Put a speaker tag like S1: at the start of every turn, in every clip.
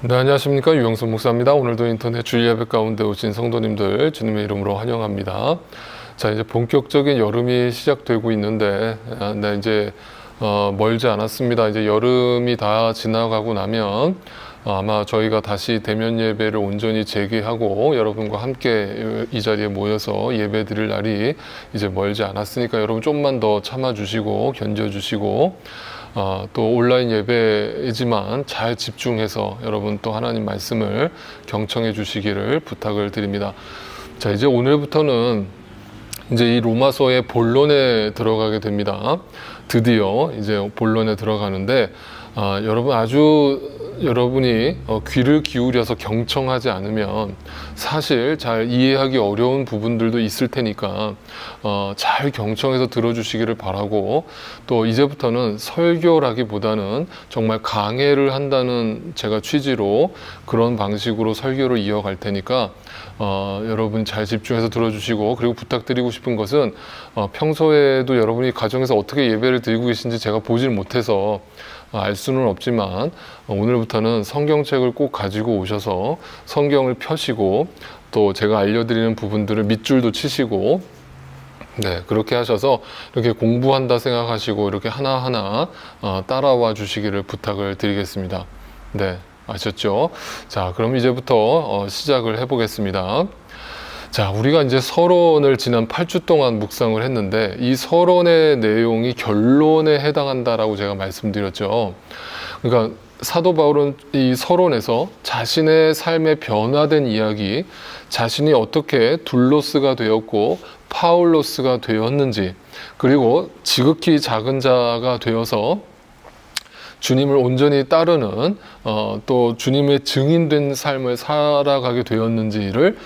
S1: 네, 안녕하십니까. 유영선 목사입니다. 오늘도 인터넷 주일 예배 가운데 오신 성도님들 주님의 이름으로 환영합니다. 자, 이제 본격적인 여름이 시작되고 있는데, 이제 멀지 않았습니다. 이제 여름이 다 지나가고 나면 아마 저희가 다시 대면 예배를 온전히 재개하고 여러분과 함께 이 자리에 모여서 예배 드릴 날이 이제 멀지 않았으니까 여러분 좀만 더 참아주시고 견뎌주시고 또 온라인 예배이지만 잘 집중해서 여러분 또 하나님 말씀을 경청해 주시기를 부탁을 드립니다. 자, 이제 오늘부터는 이제 이 로마서의 본론에 들어가게 됩니다. 드디어 이제 본론에 들어가는데 여러분 여러분이 귀를 기울여서 경청하지 않으면 사실 잘 이해하기 어려운 부분들도 있을 테니까 잘 경청해서 들어주시기를 바라고, 또 이제부터는 설교라기보다는 정말 강해를 한다는 제가 취지로 그런 방식으로 설교를 이어갈 테니까 여러분 잘 집중해서 들어주시고, 그리고 부탁드리고 싶은 것은 평소에도 여러분이 가정에서 어떻게 예배를 드리고 계신지 제가 보질 못해서 알 수는 없지만 오늘부터는 성경책을 꼭 가지고 오셔서 성경을 펴시고, 또 제가 알려드리는 부분들을 밑줄도 치시고, 네, 그렇게 하셔서 이렇게 공부한다 생각하시고 이렇게 하나하나 따라와 주시기를 부탁을 드리겠습니다. 네, 아셨죠? 자, 그럼 이제부터 시작을 해보겠습니다. 자, 우리가 이제 서론을 지난 8주 동안 묵상을 했는데, 이 서론의 내용이 결론에 해당한다라고 제가 말씀드렸죠. 그러니까 사도 바울은 이 서론에서 자신의 삶의 변화된 이야기, 자신이 어떻게 둘로스가 되었고 파울로스가 되었는지, 그리고 지극히 작은 자가 되어서 주님을 온전히 따르는 또 주님의 증인된 삶을 살아가게 되었는지를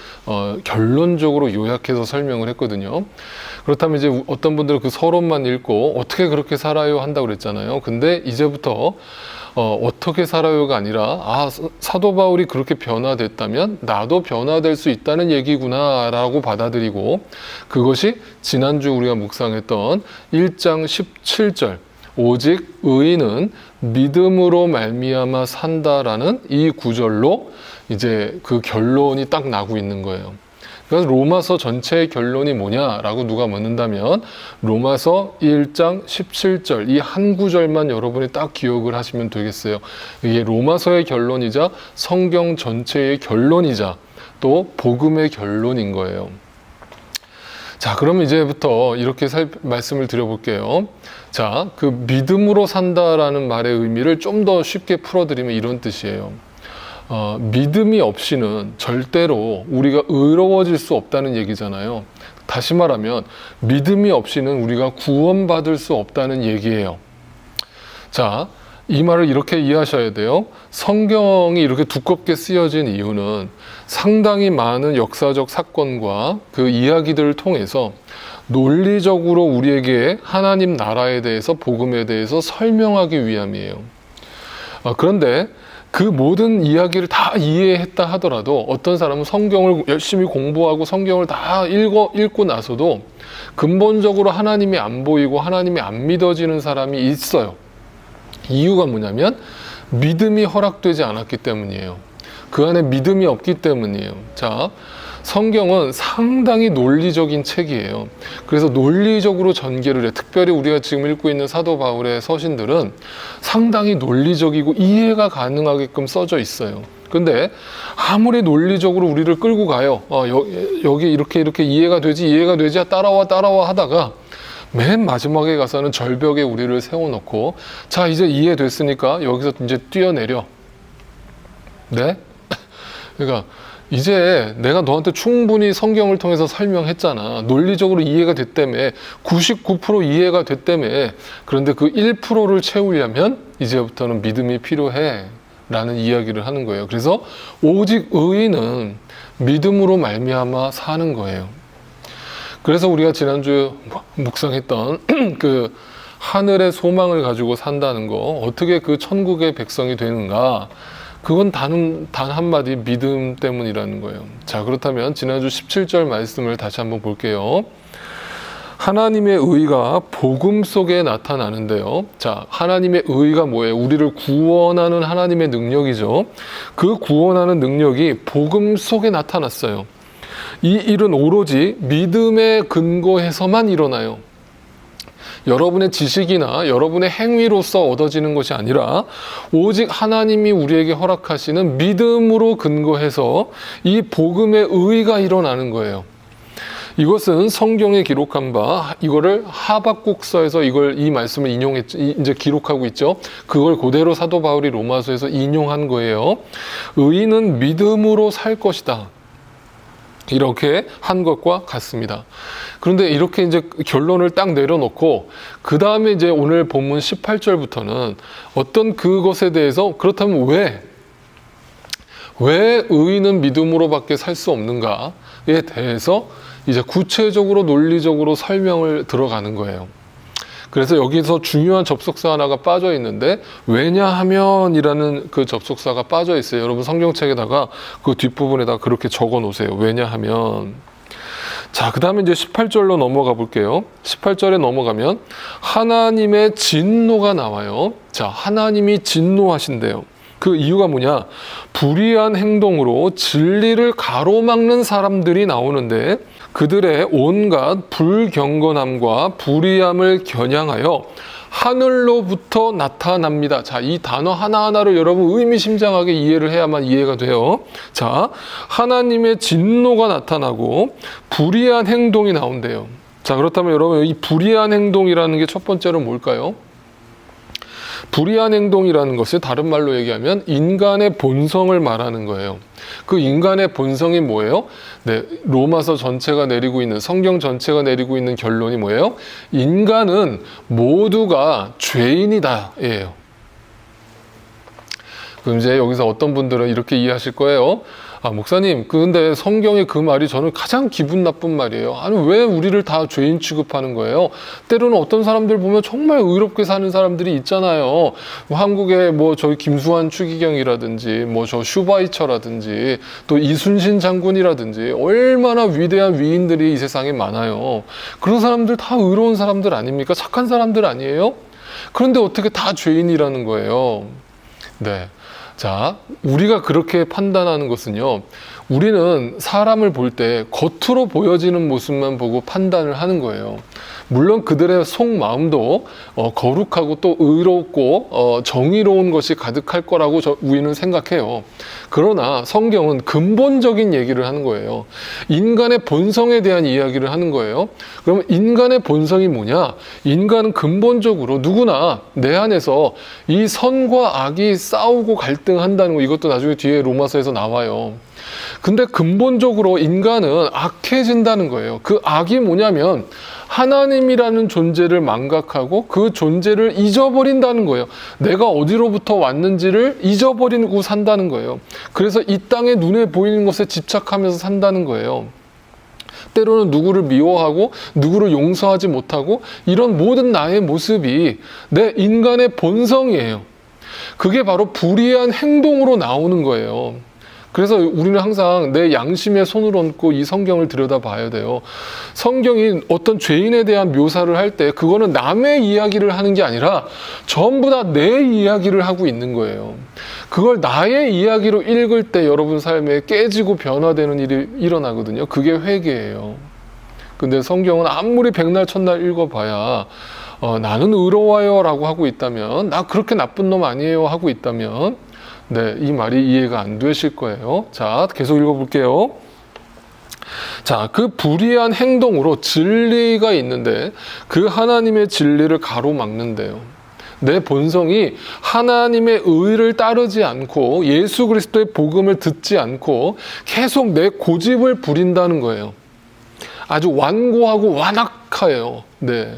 S1: 결론적으로 요약해서 설명을 했거든요. 그렇다면 이제 어떤 분들은 그 서론만 읽고 어떻게 그렇게 살아요 한다고 그랬잖아요. 근데 이제부터 어떻게 살아요가 아니라 사도 바울이 그렇게 변화됐다면 나도 변화될 수 있다는 얘기구나 라고 받아들이고, 그것이 지난주 우리가 묵상했던 1장 17절 오직 의인은 믿음으로 말미암아 산다라는 이 구절로 이제 그 결론이 딱 나고 있는 거예요. 그래서 로마서 전체의 결론이 뭐냐라고 누가 묻는다면 로마서 1장 17절 이 한 구절만 여러분이 딱 기억을 하시면 되겠어요. 이게 로마서의 결론이자 성경 전체의 결론이자 또 복음의 결론인 거예요. 자, 그럼 이제부터 이렇게 말씀을 드려볼게요. 자, 그 믿음으로 산다라는 말의 의미를 좀 더 쉽게 풀어드리면 이런 뜻이에요. 믿음이 없이는 절대로 우리가 의로워질 수 없다는 얘기잖아요. 다시 말하면 믿음이 없이는 우리가 구원받을 수 없다는 얘기예요. 자, 이 말을 이렇게 이해하셔야 돼요. 성경이 이렇게 두껍게 쓰여진 이유는 상당히 많은 역사적 사건과 그 이야기들을 통해서 논리적으로 우리에게 하나님 나라에 대해서, 복음에 대해서 설명하기 위함이에요. 그런데 그 모든 이야기를 다 이해했다 하더라도 어떤 사람은 성경을 열심히 공부하고 성경을 다 읽고 나서도 근본적으로 하나님이 안 보이고 하나님이 안 믿어지는 사람이 있어요. 이유가 뭐냐면 믿음이 허락되지 않았기 때문이에요. 그 안에 믿음이 없기 때문이에요. 자, 성경은 상당히 논리적인 책이에요. 그래서 논리적으로 전개를 해. 특별히 우리가 지금 읽고 있는 사도 바울의 서신들은 상당히 논리적이고 이해가 가능하게끔 써져 있어요. 근데 아무리 논리적으로 우리를 끌고 가요. 여기 이렇게 이해가 되지 따라와 하다가 맨 마지막에 가서는 절벽에 우리를 세워놓고, 자, 이제 이해됐으니까 여기서 이제 뛰어내려. 네? 그러니까 이제 내가 너한테 충분히 성경을 통해서 설명했잖아. 논리적으로 이해가 됐다며. 99% 이해가 됐다며. 그런데 그 1%를 채우려면 이제부터는 믿음이 필요해 라는 이야기를 하는 거예요. 그래서 오직 의인은 믿음으로 말미암아 사는 거예요. 그래서 우리가 지난주 묵상했던 그 하늘의 소망을 가지고 산다는 거, 어떻게 그 천국의 백성이 되는가, 그건 단 한마디 믿음 때문이라는 거예요. 자, 그렇다면 지난주 17절 말씀을 다시 한번 볼게요. 하나님의 의가 복음 속에 나타나는데요. 자, 하나님의 의가 뭐예요? 우리를 구원하는 하나님의 능력이죠. 그 구원하는 능력이 복음 속에 나타났어요. 이 일은 오로지 믿음에 근거해서만 일어나요. 여러분의 지식이나 여러분의 행위로서 얻어지는 것이 아니라 오직 하나님이 우리에게 허락하시는 믿음으로 근거해서 이 복음의 의가 일어나는 거예요. 이것은 성경에 기록한 바, 이거를 하박국서에서 이 말씀을 이제 기록하고 있죠. 그걸 그대로 사도 바울이 로마서에서 인용한 거예요. 의인은 믿음으로 살 것이다. 이렇게 한 것과 같습니다. 그런데 이렇게 이제 결론을 딱 내려놓고, 그 다음에 이제 오늘 본문 18절부터는 어떤 그것에 대해서, 그렇다면 왜 의인은 믿음으로밖에 살 수 없는가에 대해서 이제 구체적으로 논리적으로 설명을 들어가는 거예요. 그래서 여기서 중요한 접속사 하나가 빠져 있는데, 왜냐하면이라는 그 접속사가 빠져 있어요. 여러분 성경책에다가 그 뒷부분에다 그렇게 적어 놓으세요. 왜냐하면. 자, 그 다음에 이제 18절로 넘어가 볼게요. 18절에 넘어가면 하나님의 진노가 나와요. 자, 하나님이 진노하신대요. 그 이유가 뭐냐? 불의한 행동으로 진리를 가로막는 사람들이 나오는데, 그들의 온갖 불경건함과 불의함을 겨냥하여 하늘로부터 나타납니다. 자, 이 단어 하나하나를 여러분 의미심장하게 이해를 해야만 이해가 돼요. 자, 하나님의 진노가 나타나고 불의한 행동이 나온대요. 자, 그렇다면 여러분, 이 불의한 행동이라는 게 첫 번째로 뭘까요? 불의한 행동이라는 것을 다른 말로 얘기하면 인간의 본성을 말하는 거예요. 그 인간의 본성이 뭐예요? 네, 로마서 전체가 내리고 있는, 성경 전체가 내리고 있는 결론이 뭐예요? 인간은 모두가 죄인이다 예요. 그럼 이제 여기서 어떤 분들은 이렇게 이해하실 거예요. 아, 목사님, 근데 성경의 그 말이 저는 가장 기분 나쁜 말이에요. 아니, 왜 우리를 다 죄인 취급하는 거예요? 때로는 어떤 사람들 보면 정말 의롭게 사는 사람들이 있잖아요. 한국에 뭐 저희 김수환 추기경이라든지 뭐 저 슈바이처라든지 또 이순신 장군이라든지 얼마나 위대한 위인들이 이 세상에 많아요. 그런 사람들 다 의로운 사람들 아닙니까? 착한 사람들 아니에요? 그런데 어떻게 다 죄인이라는 거예요? 네. 자, 우리가 그렇게 판단하는 것은요, 우리는 사람을 볼 때 겉으로 보여지는 모습만 보고 판단을 하는 거예요. 물론 그들의 속마음도 거룩하고 또 의롭고 정의로운 것이 가득할 거라고 우리는 생각해요. 그러나 성경은 근본적인 얘기를 하는 거예요. 인간의 본성에 대한 이야기를 하는 거예요. 그러면 인간의 본성이 뭐냐? 인간은 근본적으로 누구나 내 안에서 이 선과 악이 싸우고 갈등한다는 거, 이것도 나중에 뒤에 로마서에서 나와요. 근데 근본적으로 인간은 악해진다는 거예요. 그 악이 뭐냐면 하나님이라는 존재를 망각하고 그 존재를 잊어버린다는 거예요. 내가 어디로부터 왔는지를 잊어버리고 산다는 거예요. 그래서 이 땅에 눈에 보이는 것에 집착하면서 산다는 거예요. 때로는 누구를 미워하고 누구를 용서하지 못하고, 이런 모든 나의 모습이 내 인간의 본성이에요. 그게 바로 불의한 행동으로 나오는 거예요. 그래서 우리는 항상 내 양심에 손을 얹고 이 성경을 들여다봐야 돼요. 성경이 어떤 죄인에 대한 묘사를 할 때 그거는 남의 이야기를 하는 게 아니라 전부 다 내 이야기를 하고 있는 거예요. 그걸 나의 이야기로 읽을 때 여러분 삶에 깨지고 변화되는 일이 일어나거든요. 그게 회개예요. 근데 성경은 아무리 백날 첫날 읽어봐야 나는 의로워요 라고 하고 있다면, 나 그렇게 나쁜 놈 아니에요 하고 있다면, 네, 이 말이 이해가 안 되실 거예요. 자, 계속 읽어볼게요. 자, 그 불의한 행동으로 진리가 있는데 그 하나님의 진리를 가로막는데요. 내 본성이 하나님의 의를 따르지 않고 예수 그리스도의 복음을 듣지 않고 계속 내 고집을 부린다는 거예요. 아주 완고하고 완악해요. 네.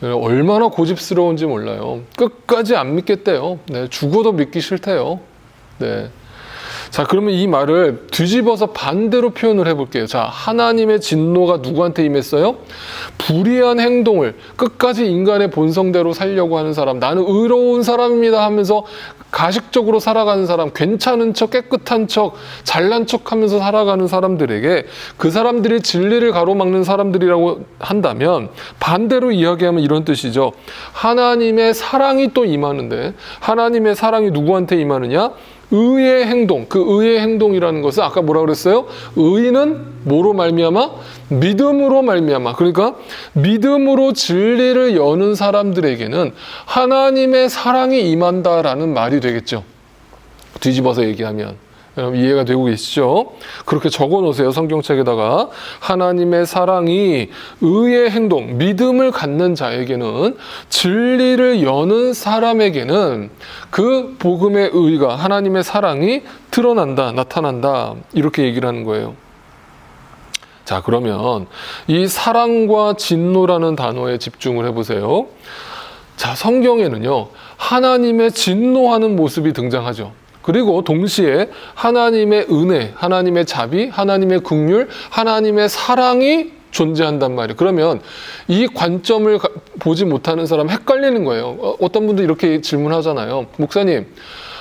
S1: 얼마나 고집스러운지 몰라요. 끝까지 안 믿겠대요. 네, 죽어도 믿기 싫대요. 네. 자, 그러면 이 말을 뒤집어서 반대로 표현을 해볼게요. 자, 하나님의 진노가 누구한테 임했어요? 불의한 행동을 끝까지 인간의 본성대로 살려고 하는 사람, 나는 의로운 사람입니다 하면서 가식적으로 살아가는 사람, 괜찮은 척, 깨끗한 척, 잘난 척하면서 살아가는 사람들에게 그 사람들이 진리를 가로막는 사람들이라고 한다면 반대로 이야기하면 이런 뜻이죠. 하나님의 사랑이 또 임하는데 하나님의 사랑이 누구한테 임하느냐? 의의 행동, 그 의의 행동이라는 것은 아까 뭐라 그랬어요? 의는 뭐로 말미암아? 믿음으로 말미암아. 그러니까 믿음으로 진리를 여는 사람들에게는 하나님의 사랑이 임한다라는 말이 되겠죠. 뒤집어서 얘기하면. 여러분 이해가 되고 계시죠? 그렇게 적어 놓으세요. 성경책에다가. 하나님의 사랑이 의의 행동, 믿음을 갖는 자에게는, 진리를 여는 사람에게는 그 복음의 의가, 하나님의 사랑이 드러난다, 나타난다, 이렇게 얘기를 하는 거예요. 자, 그러면 이 사랑과 진노라는 단어에 집중을 해보세요. 자, 성경에는요, 하나님의 진노하는 모습이 등장하죠. 그리고 동시에 하나님의 은혜, 하나님의 자비, 하나님의 긍휼, 하나님의 사랑이 존재한단 말이에요. 그러면 이 관점을 보지 못하는 사람 헷갈리는 거예요. 어떤 분들 이렇게 질문하잖아요. 목사님,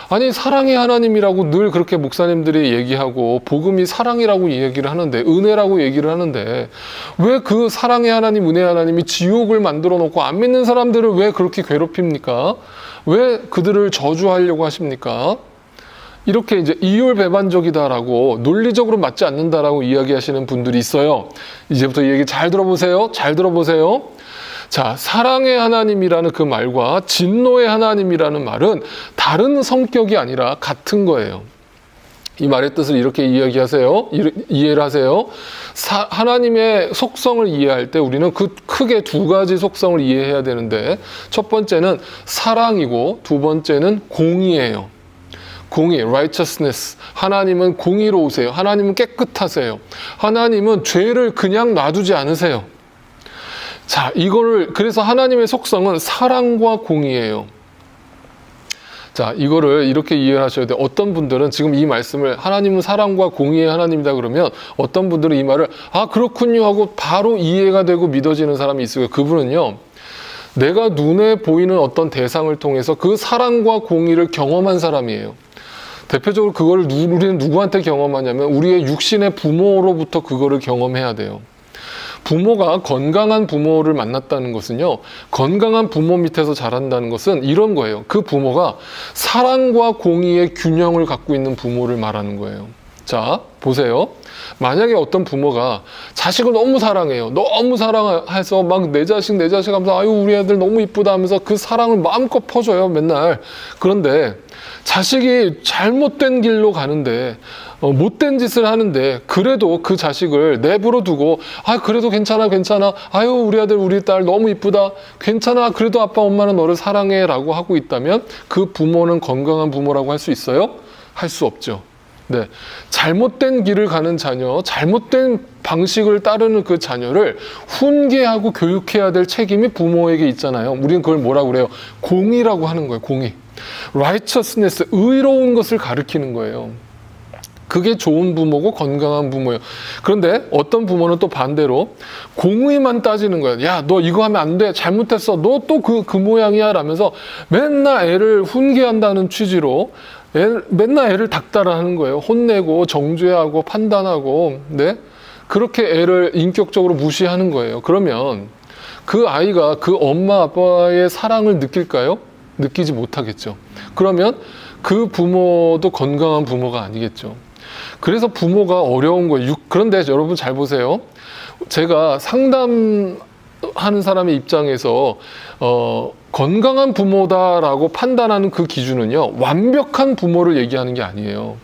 S1: 아니 사랑의 하나님이라고 늘 그렇게 목사님들이 얘기하고 복음이 사랑이라고 얘기를 하는데, 은혜라고 얘기를 하는데 왜 그 사랑의 하나님, 은혜의 하나님이 지옥을 만들어 놓고 안 믿는 사람들을 왜 그렇게 괴롭힙니까? 왜 그들을 저주하려고 하십니까? 이렇게 이제 이율배반적이다라고, 논리적으로 맞지 않는다라고 이야기하시는 분들이 있어요. 이제부터 이 얘기 잘 들어보세요. 잘 들어보세요. 자, 사랑의 하나님이라는 그 말과 진노의 하나님이라는 말은 다른 성격이 아니라 같은 거예요. 이 말의 뜻을 이렇게 이야기하세요. 이해를 하세요. 하나님의 속성을 이해할 때 우리는 그 크게 두 가지 속성을 이해해야 되는데, 첫 번째는 사랑이고 두 번째는 공의예요. 공의, righteousness. 하나님은 공의로우세요. 하나님은 깨끗하세요. 하나님은 죄를 그냥 놔두지 않으세요. 자, 그래서 하나님의 속성은 사랑과 공의예요. 자, 이거를 이렇게 이해하셔야 돼요. 어떤 분들은 지금 이 말씀을 하나님은 사랑과 공의의 하나님이다 그러면 어떤 분들은 이 말을 아, 그렇군요 하고 바로 이해가 되고 믿어지는 사람이 있어요. 그분은요, 내가 눈에 보이는 어떤 대상을 통해서 그 사랑과 공의를 경험한 사람이에요. 대표적으로 그걸 우리는 누구한테 경험하냐면 우리의 육신의 부모로부터 그거를 경험해야 돼요. 부모가 건강한 부모를 만났다는 것은요, 건강한 부모 밑에서 자란다는 것은 이런 거예요. 그 부모가 사랑과 공의의 균형을 갖고 있는 부모를 말하는 거예요. 자, 보세요. 만약에 어떤 부모가 자식을 너무 사랑해요. 너무 사랑해서 막 내 자식 하면서 아유 우리 애들 너무 이쁘다 하면서 그 사랑을 마음껏 퍼줘요, 맨날. 그런데 자식이 잘못된 길로 가는데, 못된 짓을 하는데 그래도 그 자식을 내버려 두고 아 그래도 괜찮아 아유 우리 아들 우리 딸 너무 이쁘다 괜찮아 그래도 아빠 엄마는 너를 사랑해 라고 하고 있다면 그 부모는 건강한 부모라고 할 수 있어요? 할 수 없죠. 네, 잘못된 길을 가는 자녀, 잘못된 방식을 따르는 그 자녀를 훈계하고 교육해야 될 책임이 부모에게 있잖아요. 우리는 그걸 뭐라고 그래요? 공의라고 하는 거예요. 공의. righteousness, 의로운 것을 가리키는 거예요. 그게 좋은 부모고 건강한 부모예요. 그런데 어떤 부모는 또 반대로 공의만 따지는 거예요. 야, 너 이거 하면 안 돼. 잘못했어. 너 또 그 모양이야. 라면서 맨날 애를 훈계한다는 취지로 맨날 애를 닥달하는 거예요. 혼내고 정죄하고 판단하고, 네? 그렇게 애를 인격적으로 무시하는 거예요. 그러면 그 아이가 그 엄마 아빠의 사랑을 느낄까요? 느끼지 못하겠죠. 그러면 그 부모도 건강한 부모가 아니겠죠. 그래서 부모가 어려운 거예요. 그런데 여러분 잘 보세요. 제가 상담하는 사람의 입장에서 건강한 부모다라고 판단하는 그 기준은요, 완벽한 부모를 얘기하는 게 아니에요.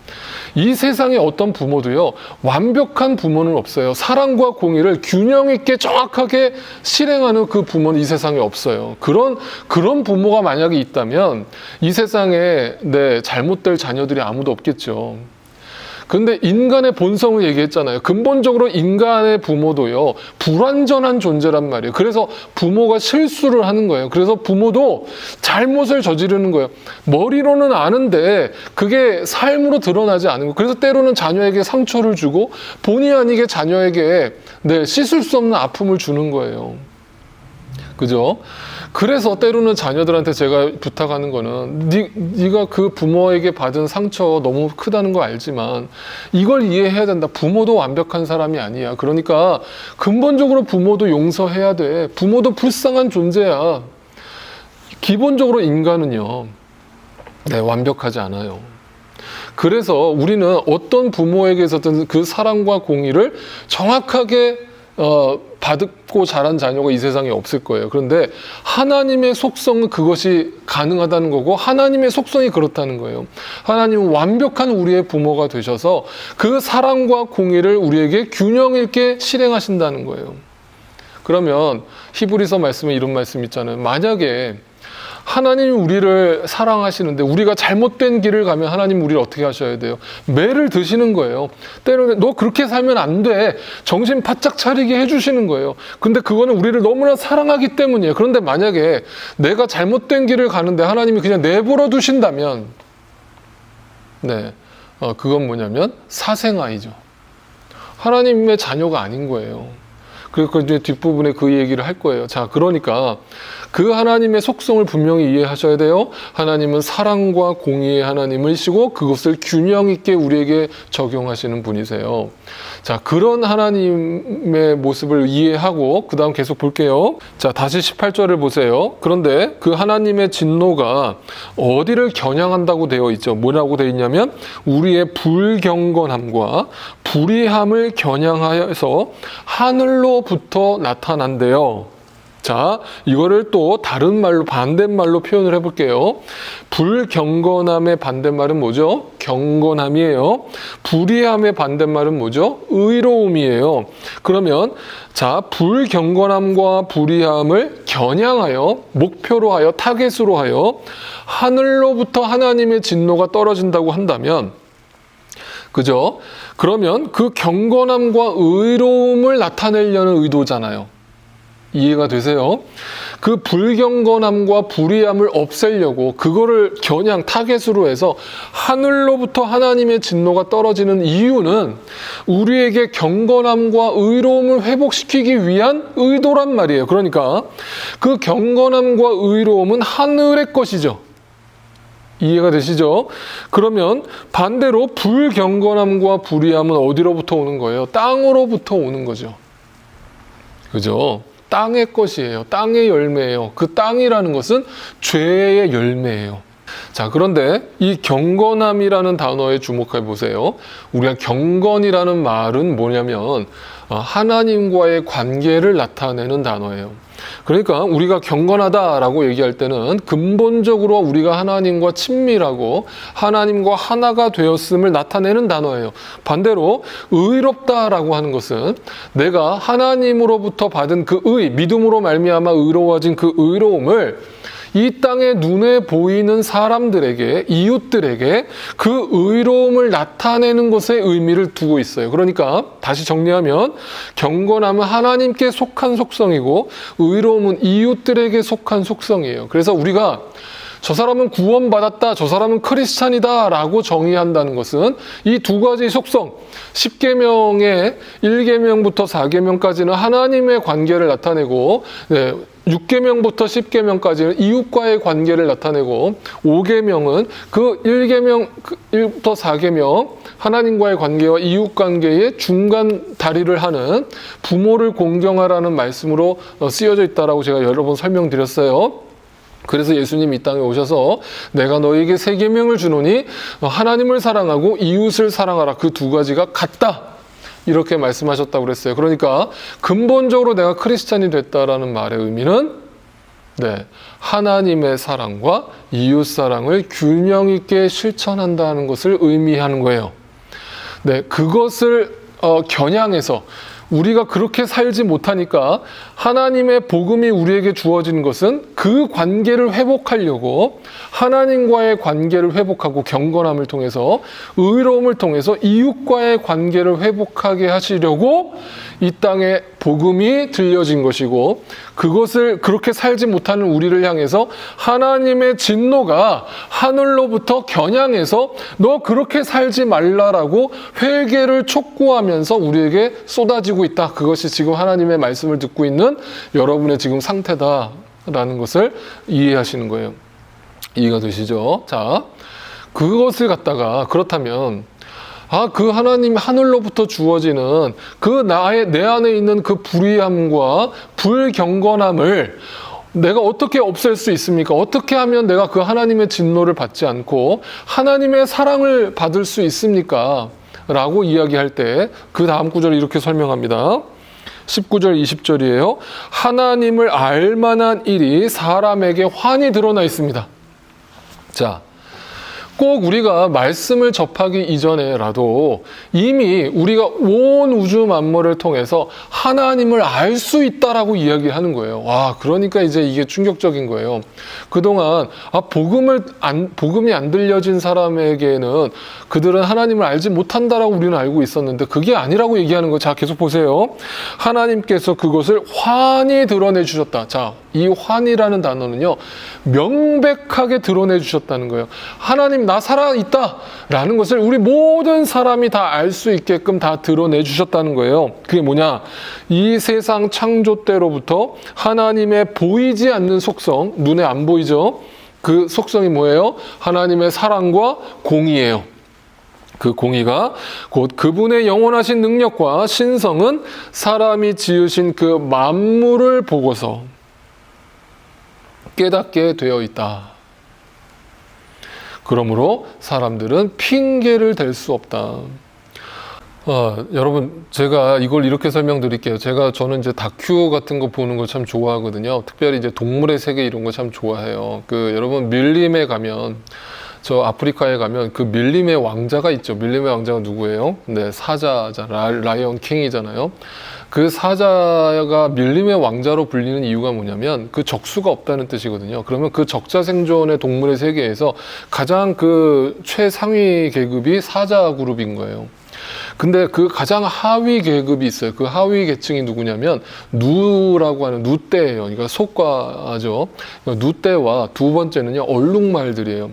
S1: 이 세상에 어떤 부모도요, 완벽한 부모는 없어요. 사랑과 공의를 균형 있게 정확하게 실행하는 그 부모는 이 세상에 없어요. 그런 부모가 만약에 있다면 이 세상에 잘못될 자녀들이 아무도 없겠죠. 근데 인간의 본성을 얘기했잖아요. 근본적으로 인간의 부모도요, 불완전한 존재란 말이에요. 그래서 부모가 실수를 하는 거예요. 그래서 부모도 잘못을 저지르는 거예요. 머리로는 아는데 그게 삶으로 드러나지 않은 거예요. 그래서 때로는 자녀에게 상처를 주고 본의 아니게 자녀에게 씻을 수 없는 아픔을 주는 거예요. 그죠? 그래서 때로는 자녀들한테 제가 부탁하는 거는 네가 그 부모에게 받은 상처 너무 크다는 거 알지만 이걸 이해해야 된다. 부모도 완벽한 사람이 아니야. 그러니까 근본적으로 부모도 용서해야 돼. 부모도 불쌍한 존재야. 기본적으로 인간은요, 네, 완벽하지 않아요. 그래서 우리는 어떤 부모에게서든 그 사랑과 공의를 정확하게 받고 자란 자녀가 이 세상에 없을 거예요. 그런데 하나님의 속성은 그것이 가능하다는 거고 하나님의 속성이 그렇다는 거예요. 하나님은 완벽한 우리의 부모가 되셔서 그 사랑과 공의를 우리에게 균형 있게 실행하신다는 거예요. 그러면 히브리서 말씀에 이런 말씀 있잖아요. 만약에 하나님이 우리를 사랑하시는데 우리가 잘못된 길을 가면 하나님 우리를 어떻게 하셔야 돼요? 매를 드시는 거예요. 때로는 너 그렇게 살면 안 돼. 정신 바짝 차리게 해주시는 거예요. 근데 그거는 우리를 너무나 사랑하기 때문이에요. 그런데 만약에 내가 잘못된 길을 가는데 하나님이 그냥 내버려 두신다면 네, 그건 뭐냐면 사생아이죠. 하나님의 자녀가 아닌 거예요. 그리고 이제 뒷부분에 그 얘기를 할 거예요. 자, 그러니까 그 하나님의 속성을 분명히 이해하셔야 돼요. 하나님은 사랑과 공의의 하나님이시고 그것을 균형 있게 우리에게 적용하시는 분이세요. 자, 그런 하나님의 모습을 이해하고 그 다음 계속 볼게요. 자, 다시 18절을 보세요. 그런데 그 하나님의 진노가 어디를 겨냥한다고 되어 있죠? 뭐라고 되어 있냐면 우리의 불경건함과 불의함을 겨냥하여서 하늘로부터 나타난대요. 자, 이거를 또 다른 말로 반대말로 표현을 해볼게요. 불경건함의 반대말은 뭐죠? 경건함이에요. 불의함의 반대말은 뭐죠? 의로움이에요. 그러면 자, 불경건함과 불의함을 겨냥하여 목표로 하여 타겟으로 하여 하늘로부터 하나님의 진노가 떨어진다고 한다면 그죠? 그러면 그 경건함과 의로움을 나타내려는 의도잖아요. 이해가 되세요? 그 불경건함과 불의함을 없애려고 그거를 겨냥 타겟으로 해서 하늘로부터 하나님의 진노가 떨어지는 이유는 우리에게 경건함과 의로움을 회복시키기 위한 의도란 말이에요. 그러니까 그 경건함과 의로움은 하늘의 것이죠. 이해가 되시죠? 그러면 반대로 불경건함과 불의함은 어디로부터 오는 거예요? 땅으로부터 오는 거죠. 그죠? 땅의 것이에요. 땅의 열매예요. 그 땅이라는 것은 죄의 열매예요. 자, 그런데 이 경건함이라는 단어에 주목해 보세요. 우리가 경건이라는 말은 뭐냐면 하나님과의 관계를 나타내는 단어예요. 그러니까 우리가 경건하다라고 얘기할 때는 근본적으로 우리가 하나님과 친밀하고 하나님과 하나가 되었음을 나타내는 단어예요. 반대로 의롭다라고 하는 것은 내가 하나님으로부터 받은 그 믿음으로 말미암아 의로워진 그 의로움을 이 땅에 눈에 보이는 사람들에게, 이웃들에게 그 의로움을 나타내는 것에 의미를 두고 있어요. 그러니까 다시 정리하면 경건함은 하나님께 속한 속성이고 의로움은 이웃들에게 속한 속성이에요. 그래서 우리가 저 사람은 구원받았다, 저 사람은 크리스찬이다 라고 정의한다는 것은 이 두 가지 속성, 10계명의 1계명부터 4계명까지는 하나님의 관계를 나타내고 6계명부터 10계명까지는 이웃과의 관계를 나타내고 5계명은 그 1계명부터 4계명 하나님과의 관계와 이웃 관계의 중간 다리를 하는 부모를 공경하라는 말씀으로 쓰여져 있다라고 제가 여러 번 설명드렸어요. 그래서 예수님이 이 땅에 오셔서 내가 너에게 새 계명을 주노니 하나님을 사랑하고 이웃을 사랑하라. 그 두 가지가 같다. 이렇게 말씀하셨다고 그랬어요. 그러니까 근본적으로 내가 크리스찬이 됐다라는 말의 의미는 하나님의 사랑과 이웃 사랑을 균형 있게 실천한다는 것을 의미하는 거예요. 그것을 겨냥해서 우리가 그렇게 살지 못하니까 하나님의 복음이 우리에게 주어진 것은 그 관계를 회복하려고 하나님과의 관계를 회복하고 경건함을 통해서 의로움을 통해서 이웃과의 관계를 회복하게 하시려고 이 땅에 복음이 들려진 것이고 그것을 그렇게 살지 못하는 우리를 향해서 하나님의 진노가 하늘로부터 겨냥해서 너 그렇게 살지 말라라고 회개를 촉구하면서 우리에게 쏟아지고 살고 있다. 그것이 지금 하나님의 말씀을 듣고 있는 여러분의 지금 상태다라는 것을 이해하시는 거예요. 이해가 되시죠? 자, 그것을 갖다가 그렇다면 그 하나님 하늘로부터 주어지는 내 안에 있는 그 불의함과 불경건함을 내가 어떻게 없앨 수 있습니까? 어떻게 하면 내가 그 하나님의 진노를 받지 않고 하나님의 사랑을 받을 수 있습니까? 라고 이야기할 때 그 다음 구절을 이렇게 설명합니다. 19절 20절이에요. 하나님을 알 만한 일이 사람에게 환히 드러나 있습니다. 자, 꼭 우리가 말씀을 접하기 이전에라도 이미 우리가 온 우주 만물을 통해서 하나님을 알 수 있다라고 이야기하는 거예요. 와, 그러니까 이제 이게 충격적인 거예요. 그동안 복음이 안 들려진 사람에게는 그들은 하나님을 알지 못한다라고 우리는 알고 있었는데 그게 아니라고 얘기하는 거예요. 자, 계속 보세요. 하나님께서 그것을 환히 드러내 주셨다. 자, 이 환이라는 단어는요, 명백하게 드러내 주셨다는 거예요. 하나님 나 살아있다 라는 것을 우리 모든 사람이 다 알 수 있게끔 다 드러내 주셨다는 거예요. 그게 뭐냐? 이 세상 창조 때로부터 하나님의 보이지 않는 속성, 눈에 안 보이죠? 그 속성이 뭐예요? 하나님의 사랑과 공의예요. 그 공의가 곧 그분의 영원하신 능력과 신성은 사람이 지으신 그 만물을 보고서 깨닫게 되어 있다. 그러므로 사람들은 핑계를 댈 수 없다. 여러분, 제가 이걸 이렇게 설명드릴게요. 저는 이제 다큐 같은 거 보는 걸 참 좋아하거든요. 특별히 이제 동물의 세계 이런 거 참 좋아해요. 여러분, 밀림에 가면, 저 아프리카에 가면 그 밀림의 왕자가 있죠. 밀림의 왕자가 누구예요? 네, 사자잖아요. 라이언 킹이잖아요. 그 사자가 밀림의 왕자로 불리는 이유가 뭐냐면 그 적수가 없다는 뜻이거든요. 그러면 그 적자생존의 동물의 세계에서 가장 그 최상위 계급이 사자 그룹인 거예요. 근데 그 가장 하위 계급이 있어요. 그 하위 계층이 누구냐면 누라고 하는 누떼예요. 그러니까 속과죠. 누떼와 두 번째는요, 얼룩말들이에요.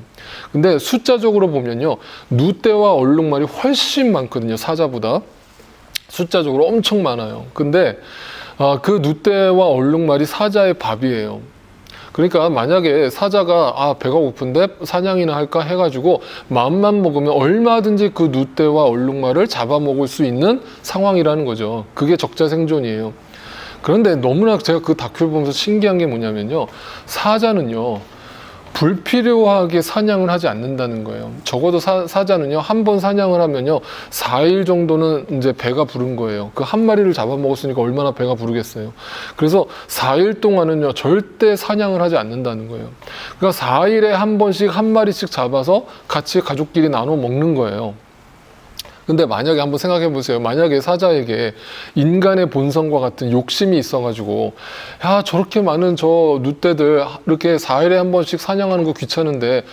S1: 근데 숫자적으로 보면요, 누떼와 얼룩말이 훨씬 많거든요. 사자보다. 숫자적으로 엄청 많아요. 근데 그 누떼와 얼룩말이 사자의 밥이에요. 그러니까 만약에 사자가 배가 고픈데 사냥이나 할까 해가지고 마음만 먹으면 얼마든지 그 누떼와 얼룩말을 잡아먹을 수 있는 상황이라는 거죠. 그게 적자생존이에요. 그런데 너무나 제가 그 다큐를 보면서 신기한 게 뭐냐면요, 사자는요 불필요하게 사냥을 하지 않는다는 거예요. 적어도 사자는요, 한 번 사냥을 하면요 4일 정도는 이제 배가 부른 거예요. 그 한 마리를 잡아먹었으니까 얼마나 배가 부르겠어요. 그래서 4일 동안은요 절대 사냥을 하지 않는다는 거예요. 그러니까 4일에 한 번씩 한 마리씩 잡아서 같이 가족끼리 나눠 먹는 거예요. 근데 만약에 한번 생각해 보세요. 만약에 사자에게 인간의 본성과 같은 욕심이 있어가지고, 야, 저렇게 많은 저 누떼들 이렇게 4일에 한 번씩 사냥하는 거 귀찮은데,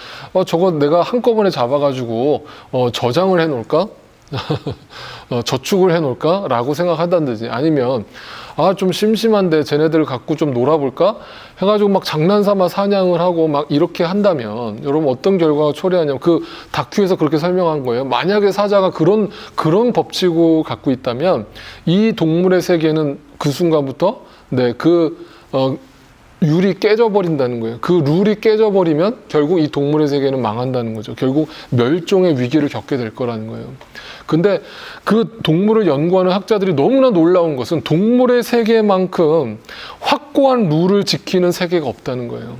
S1: 저거 내가 한꺼번에 잡아가지고 저장을 해놓을까? 저축을 해놓을까? 라고 생각한다든지, 아니면 좀 심심한데 쟤네들을 갖고 좀 놀아볼까? 해가지고 막 장난삼아 사냥을 하고 막 이렇게 한다면 여러분 어떤 결과가 초래하냐면, 그 다큐에서 그렇게 설명한 거예요. 만약에 사자가 그런 법칙을 갖고 있다면 이 동물의 세계는 그 순간부터 율이 깨져버린다는 거예요. 그 룰이 깨져버리면 결국 이 동물의 세계는 망한다는 거죠. 결국 멸종의 위기를 겪게 될 거라는 거예요. 근데 그 동물을 연구하는 학자들이 너무나 놀라운 것은 동물의 세계만큼 확고한 룰을 지키는 세계가 없다는 거예요.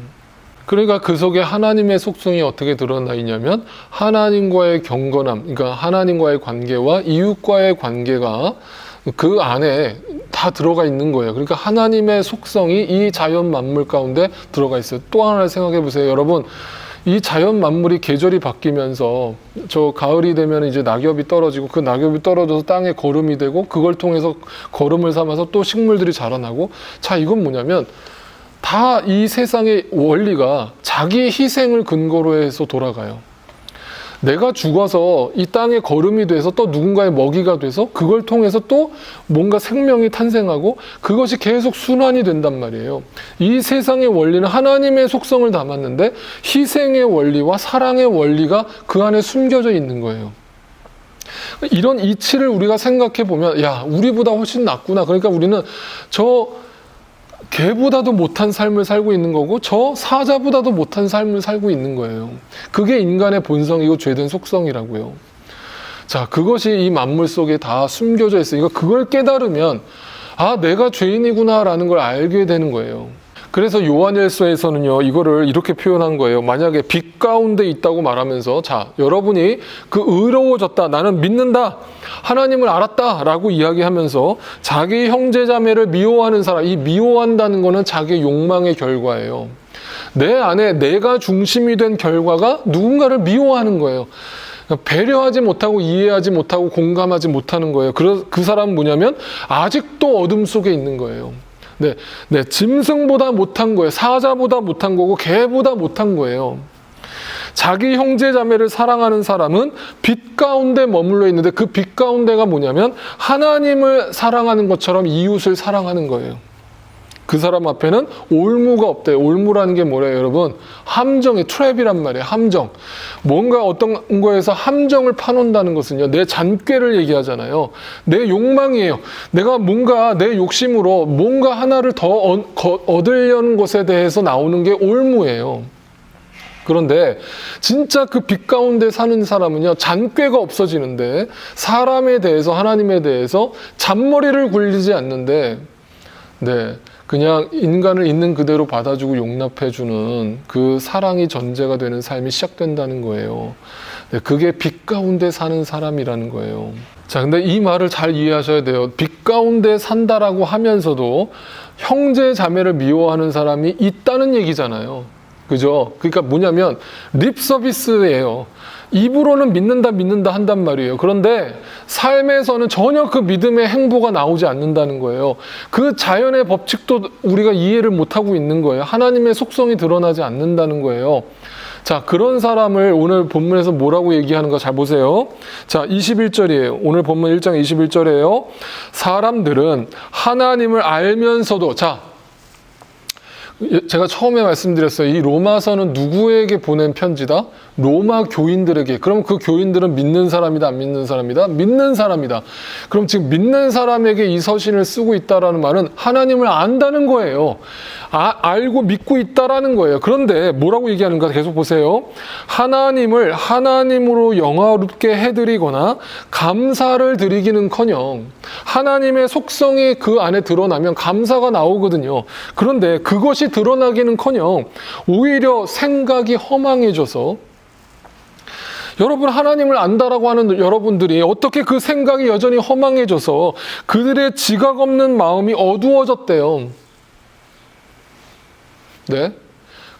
S1: 그러니까 그 속에 하나님의 속성이 어떻게 드러나 있냐면, 하나님과의 경건함, 그러니까 하나님과의 관계와 이웃과의 관계가 그 안에 다 들어가 있는 거예요. 그러니까 하나님의 속성이 이 자연 만물 가운데 들어가 있어요. 또 하나를 생각해 보세요. 여러분, 이 자연 만물이 계절이 바뀌면서 저 가을이 되면 이제 낙엽이 떨어지고, 그 낙엽이 떨어져서 땅에 거름이 되고, 그걸 통해서 거름을 삼아서 또 식물들이 자라나고, 자, 이건 뭐냐면 다 이 세상의 원리가 자기 희생을 근거로 해서 돌아가요. 내가 죽어서 이 땅에 거름이 돼서 또 누군가의 먹이가 돼서 그걸 통해서 또 뭔가 생명이 탄생하고, 그것이 계속 순환이 된단 말이에요. 이 세상의 원리는 하나님의 속성을 담았는데 희생의 원리와 사랑의 원리가 그 안에 숨겨져 있는 거예요. 이런 이치를 우리가 생각해 보면, 야, 우리보다 훨씬 낫구나. 그러니까 우리는 저 개보다도 못한 삶을 살고 있는 거고 저 사자보다도 못한 삶을 살고 있는 거예요. 그게 인간의 본성이고 죄된 속성이라고요. 자, 그것이 이 만물 속에 다 숨겨져 있으니까 그걸 깨달으면 아, 내가 죄인이구나라는 걸 알게 되는 거예요. 그래서 요한일서에서는요, 이거를 이렇게 표현한 거예요. 만약에 빛 가운데 있다고 말하면서, 자, 여러분이 그 의로워졌다, 나는 믿는다, 하나님을 알았다 라고 이야기하면서 자기 형제 자매를 미워하는 사람, 이 미워한다는 거는 자기 욕망의 결과예요. 내 안에 내가 중심이 된 결과가 누군가를 미워하는 거예요. 배려하지 못하고 이해하지 못하고 공감하지 못하는 거예요. 그 사람은 뭐냐면 아직도 어둠 속에 있는 거예요. 네, 짐승보다 못한 거예요. 사자보다 못한 거고 개보다 못한 거예요. 자기 형제 자매를 사랑하는 사람은 빛 가운데 머물러 있는데 그 빛 가운데가 뭐냐면 하나님을 사랑하는 것처럼 이웃을 사랑하는 거예요. 그 사람 앞에는 올무가 없대요. 올무라는 게 뭐래요, 여러분? 함정의 트랩이란 말이에요. 함정. 뭔가 어떤 거에서 함정을 파놓는다는 것은요, 내 잔꾀를 얘기하잖아요. 내 욕망이에요. 내가 뭔가 내 욕심으로 뭔가 하나를 더 얻으려는 것에 대해서 나오는 게 올무예요. 그런데 진짜 그 빛 가운데 사는 사람은요, 잔꾀가 없어지는데 사람에 대해서, 하나님에 대해서 잔머리를 굴리지 않는데, 네, 그냥 인간을 있는 그대로 받아주고 용납해주는 그 사랑이 전제가 되는 삶이 시작된다는 거예요. 네, 그게 빛 가운데 사는 사람이라는 거예요. 자, 근데 이 말을 잘 이해하셔야 돼요. 빛 가운데 산다라고 하면서도 형제 자매를 미워하는 사람이 있다는 얘기잖아요. 그죠? 그러니까 뭐냐면 립 서비스예요. 입으로는 믿는다 한단 말이에요. 그런데 삶에서는 전혀 그 믿음의 행보가 나오지 않는다는 거예요. 그 자연의 법칙도 우리가 이해를 못하고 있는 거예요. 하나님의 속성이 드러나지 않는다는 거예요. 자, 그런 사람을 오늘 본문에서 뭐라고 얘기하는가 잘 보세요. 자, 21절이에요. 오늘 본문 1장 21절이에요. 사람들은 하나님을 알면서도, 자, 제가 처음에 말씀드렸어요. 이 로마서는 누구에게 보낸 편지다? 로마 교인들에게. 그럼 그 교인들은 믿는 사람이다, 안 믿는 사람이다? 믿는 사람이다. 그럼 지금 믿는 사람에게 이 서신을 쓰고 있다라는 말은 하나님을 안다는 거예요. 알고 믿고 있다라는 거예요. 그런데 뭐라고 얘기하는가 계속 보세요. 하나님을 하나님으로 영화롭게 해드리거나 감사를 드리기는커녕 하나님의 속성이 그 안에 드러나면 감사가 나오거든요. 그런데 그것이 드러나기는커녕 오히려 생각이 허망해져서, 여러분 하나님을 안다라고 하는 여러분들이 어떻게 그 생각이 여전히 허망해져서 그들의 지각 없는 마음이 어두워졌대요. 네.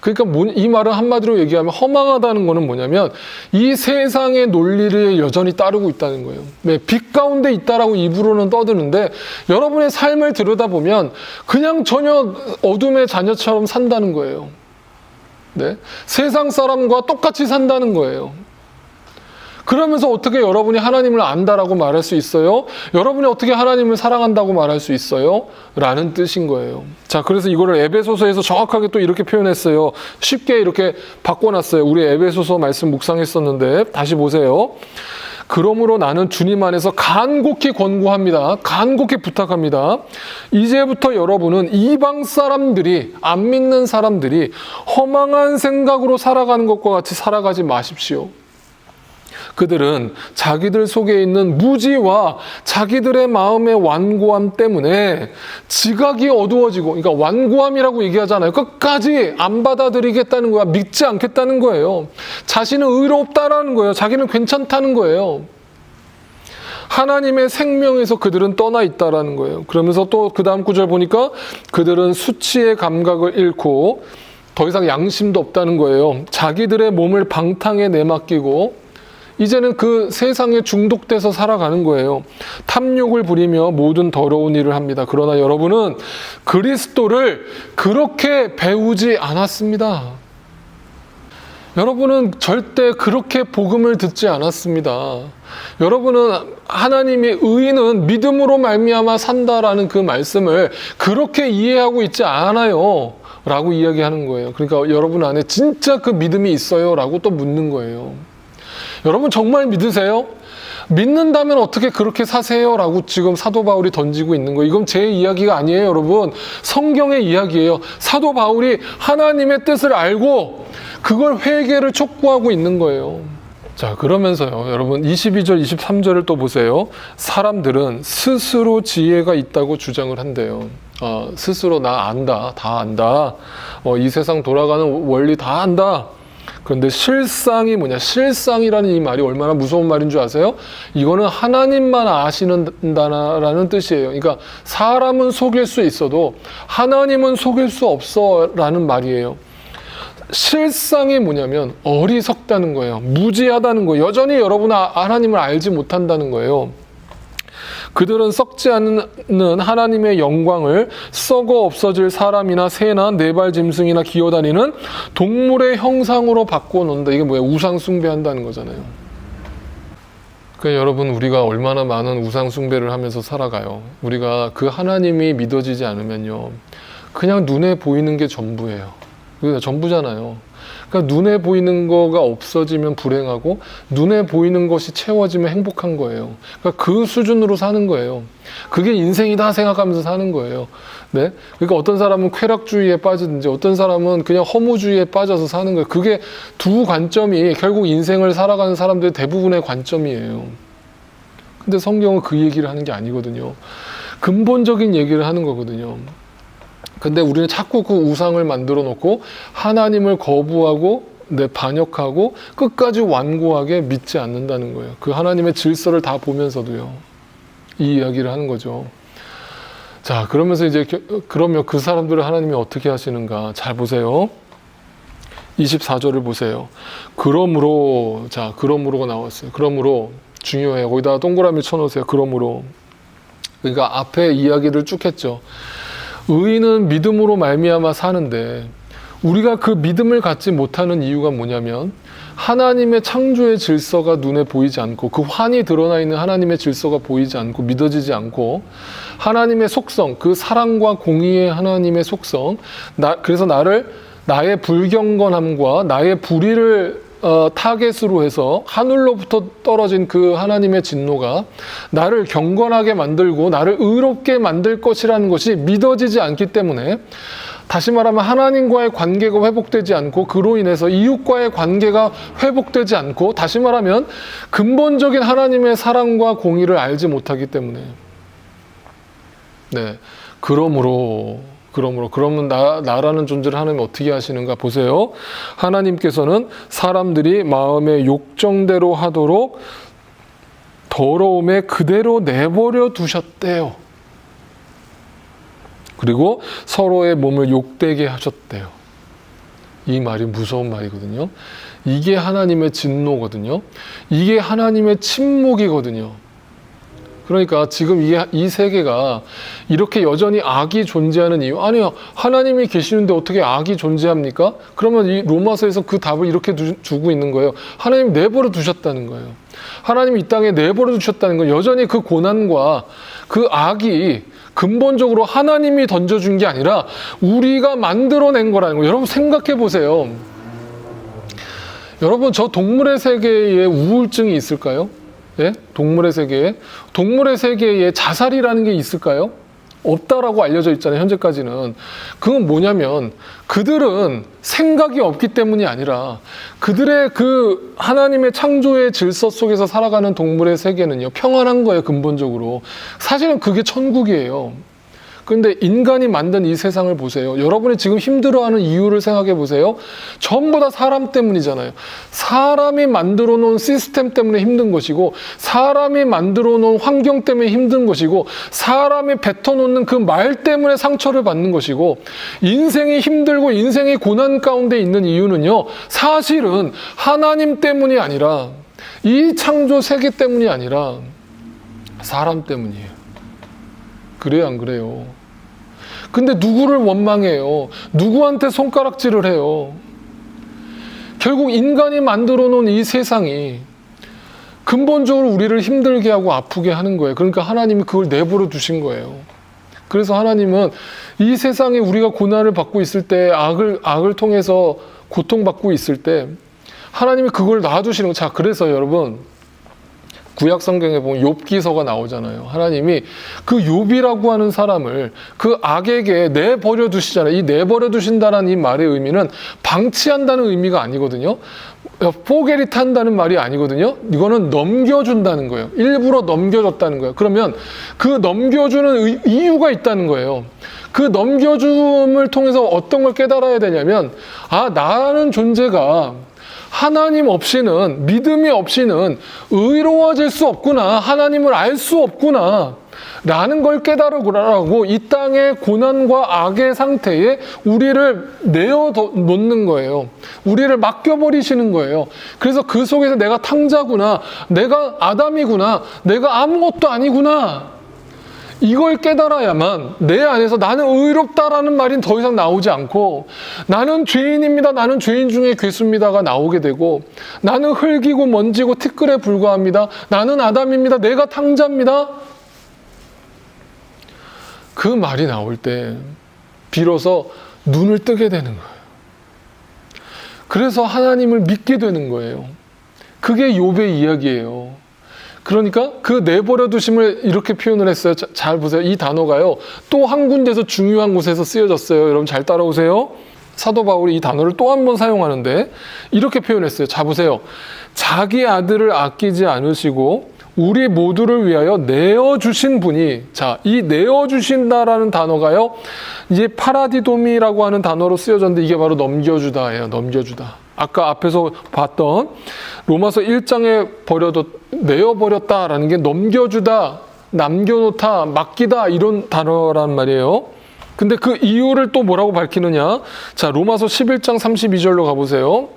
S1: 그러니까 이 말은 한마디로 얘기하면 허망하다는 거는 뭐냐면 이 세상의 논리를 여전히 따르고 있다는 거예요. 네, 빛 가운데 있다라고 입으로는 떠드는데 여러분의 삶을 들여다보면 그냥 전혀 어둠의 자녀처럼 산다는 거예요. 네, 세상 사람과 똑같이 산다는 거예요. 그러면서 어떻게 여러분이 하나님을 안다라고 말할 수 있어요? 여러분이 어떻게 하나님을 사랑한다고 말할 수 있어요? 라는 뜻인 거예요. 자, 그래서 이거를 에베소서에서 정확하게 또 이렇게 표현했어요. 쉽게 이렇게 바꿔놨어요. 우리 에베소서 말씀 묵상했었는데 다시 보세요. 그러므로 나는 주님 안에서 간곡히 권고합니다. 간곡히 부탁합니다. 이제부터 여러분은 이방 사람들이, 안 믿는 사람들이 허망한 생각으로 살아가는 것과 같이 살아가지 마십시오. 그들은 자기들 속에 있는 무지와 자기들의 마음의 완고함 때문에 지각이 어두워지고, 그러니까 완고함이라고 얘기하잖아요. 끝까지 안 받아들이겠다는 거야. 믿지 않겠다는 거예요. 자신은 의롭다라는 거예요. 자기는 괜찮다는 거예요. 하나님의 생명에서 그들은 떠나 있다라는 거예요. 그러면서 또 그 다음 구절 보니까 그들은 수치의 감각을 잃고 더 이상 양심도 없다는 거예요. 자기들의 몸을 방탕에 내맡기고 이제는 그 세상에 중독돼서 살아가는 거예요. 탐욕을 부리며 모든 더러운 일을 합니다. 그러나 여러분은 그리스도를 그렇게 배우지 않았습니다. 여러분은 절대 그렇게 복음을 듣지 않았습니다. 여러분은 하나님의 의인은 믿음으로 말미암아 산다라는 그 말씀을 그렇게 이해하고 있지 않아요. 라고 이야기하는 거예요. 그러니까 여러분 안에 진짜 그 믿음이 있어요? 라고 또 묻는 거예요. 여러분 정말 믿으세요? 믿는다면 어떻게 그렇게 사세요? 라고 지금 사도 바울이 던지고 있는 거예요. 이건 제 이야기가 아니에요, 여러분. 성경의 이야기예요. 사도 바울이 하나님의 뜻을 알고 그걸 회개를 촉구하고 있는 거예요. 자, 그러면서요, 여러분 22절, 23절을 또 보세요. 사람들은 스스로 지혜가 있다고 주장을 한대요. 스스로 나 안다, 다 안다. 이 세상 돌아가는 원리 다 안다. 그런데 실상이 뭐냐? 실상이라는 이 말이 얼마나 무서운 말인 줄 아세요? 이거는 하나님만 아시는다라는 뜻이에요. 그러니까 사람은 속일 수 있어도 하나님은 속일 수 없어라는 말이에요. 실상이 뭐냐면 어리석다는 거예요. 무지하다는 거예요. 여전히 여러분은 하나님을 알지 못한다는 거예요. 그들은 썩지 않는 하나님의 영광을 썩어 없어질 사람이나 새나 네발 짐승이나 기어다니는 동물의 형상으로 바꿔놓는다. 이게 뭐예요? 우상 숭배한다는 거잖아요. 그러니까 여러분, 우리가 얼마나 많은 우상 숭배를 하면서 살아가요. 우리가 그 하나님이 믿어지지 않으면요, 그냥 눈에 보이는 게 전부예요. 그게 전부잖아요. 그러니까 눈에 보이는 거가 없어지면 불행하고 눈에 보이는 것이 채워지면 행복한 거예요. 그러니까 그 수준으로 사는 거예요. 그게 인생이다 생각하면서 사는 거예요. 네? 그러니까 어떤 사람은 쾌락주의에 빠지든지 어떤 사람은 그냥 허무주의에 빠져서 사는 거예요. 그게 두 관점이 결국 인생을 살아가는 사람들의 대부분의 관점이에요. 근데 성경은 그 얘기를 하는 게 아니거든요. 근본적인 얘기를 하는 거거든요. 근데 우리는 자꾸 그 우상을 만들어 놓고 하나님을 거부하고 반역하고 끝까지 완고하게 믿지 않는다는 거예요. 그 하나님의 질서를 다 보면서도요. 이 이야기를 하는 거죠. 자, 그러면서 이제 그러면 그 사람들을 하나님이 어떻게 하시는가? 잘 보세요. 24절을 보세요. 그러므로, 자, 그러므로가 나왔어요. 그러므로 중요해요. 거기다가 동그라미 쳐놓으세요. 그러므로. 그러니까 앞에 이야기를 쭉 했죠. 의인은 믿음으로 말미암아 사는데 우리가 그 믿음을 갖지 못하는 이유가 뭐냐면 하나님의 창조의 질서가 눈에 보이지 않고 그 환히 드러나 있는 하나님의 질서가 보이지 않고 믿어지지 않고 하나님의 속성, 그 사랑과 공의의 하나님의 속성, 그래서 나의 불경건함과 나의 불의를 타겟으로 해서 하늘로부터 떨어진 그 하나님의 진노가 나를 경건하게 만들고 나를 의롭게 만들 것이라는 것이 믿어지지 않기 때문에, 다시 말하면 하나님과의 관계가 회복되지 않고 그로 인해서 이웃과의 관계가 회복되지 않고, 다시 말하면 근본적인 하나님의 사랑과 공의를 알지 못하기 때문에, 네, 그러면 나라는 존재를 하나님이 어떻게 하시는가 보세요. 하나님께서는 사람들이 마음의 욕정대로 하도록 더러움에 그대로 내버려 두셨대요. 그리고 서로의 몸을 욕되게 하셨대요. 이 말이 무서운 말이거든요. 이게 하나님의 진노거든요. 이게 하나님의 침묵이거든요. 그러니까 지금 이 세계가 이렇게 여전히 악이 존재하는 이유, 아니요, 하나님이 계시는데 어떻게 악이 존재합니까? 그러면 이 로마서에서 그 답을 이렇게 주고 있는 거예요. 하나님 내버려 두셨다는 거예요. 하나님이 이 땅에 내버려 두셨다는 건 여전히 그 고난과 그 악이 근본적으로 하나님이 던져준 게 아니라 우리가 만들어낸 거라는 거예요. 여러분 생각해 보세요. 여러분, 저 동물의 세계에 우울증이 있을까요? 예? 동물의 세계에 자살이라는 게 있을까요? 없다라고 알려져 있잖아요, 현재까지는. 그건 뭐냐면 그들은 생각이 없기 때문이 아니라 그들의 그 하나님의 창조의 질서 속에서 살아가는 동물의 세계는요, 평안한 거예요, 근본적으로. 사실은 그게 천국이에요. 그런데 인간이 만든 이 세상을 보세요. 여러분이 지금 힘들어하는 이유를 생각해 보세요. 전부 다 사람 때문이잖아요. 사람이 만들어 놓은 시스템 때문에 힘든 것이고, 사람이 만들어 놓은 환경 때문에 힘든 것이고, 사람이 뱉어놓는 그 말 때문에 상처를 받는 것이고, 인생이 힘들고 인생이 고난 가운데 있는 이유는요, 사실은 하나님 때문이 아니라, 이 창조 세계 때문이 아니라 사람 때문이에요. 그래요, 안 그래요? 근데 누구를 원망해요? 누구한테 손가락질을 해요? 결국 인간이 만들어 놓은 이 세상이 근본적으로 우리를 힘들게 하고 아프게 하는 거예요. 그러니까 하나님이 그걸 내버려 두신 거예요. 그래서 하나님은 이 세상에 우리가 고난을 받고 있을 때, 악을 통해서 고통받고 있을 때 하나님이 그걸 놔두시는 거예요. 자, 그래서 여러분, 구약 성경에 보면 욥기서가 나오잖아요. 하나님이 그 욥이라고 하는 사람을 그 악에게 내버려 두시잖아요. 이 내버려 두신다는 이 말의 의미는 방치한다는 의미가 아니거든요. 포게리트 한다는 말이 아니거든요. 이거는 넘겨준다는 거예요. 일부러 넘겨줬다는 거예요. 그러면 그 넘겨주는 이유가 있다는 거예요. 그 넘겨줌을 통해서 어떤 걸 깨달아야 되냐면, 아, 나라는 존재가 하나님 없이는, 믿음이 없이는 의로워질 수 없구나. 하나님을 알 수 없구나. 라는 걸 깨달으라고 이 땅의 고난과 악의 상태에 우리를 내어놓는 거예요. 우리를 맡겨버리시는 거예요. 그래서 그 속에서 내가 탕자구나. 내가 아담이구나. 내가 아무것도 아니구나. 이걸 깨달아야만 내 안에서 나는 의롭다라는 말이 더 이상 나오지 않고, 나는 죄인입니다. 나는 죄인 중에 괴수입니다가 나오게 되고, 나는 흙이고 먼지고 티끌에 불과합니다. 나는 아담입니다. 내가 탕자입니다. 그 말이 나올 때 비로소 눈을 뜨게 되는 거예요. 그래서 하나님을 믿게 되는 거예요. 그게 욥의 이야기예요. 그러니까 그 내버려 두심을 이렇게 표현을 했어요. 잘 보세요. 이 단어가요, 또 한 군데서 중요한 곳에서 쓰여졌어요. 여러분 잘 따라오세요. 사도 바울이 이 단어를 또 한 번 사용하는데 이렇게 표현했어요. 자, 보세요. 자기 아들을 아끼지 않으시고 우리 모두를 위하여 내어주신 분이, 자, 이 내어주신다라는 단어가요, 이제 파라디도미라고 하는 단어로 쓰여졌는데 이게 바로 넘겨주다예요. 넘겨주다. 아까 앞에서 봤던 로마서 1장에 내어버렸다라는 게 넘겨주다, 남겨놓다, 맡기다 이런 단어란 말이에요. 근데 그 이유를 또 뭐라고 밝히느냐? 자, 로마서 11장 32절로 가보세요.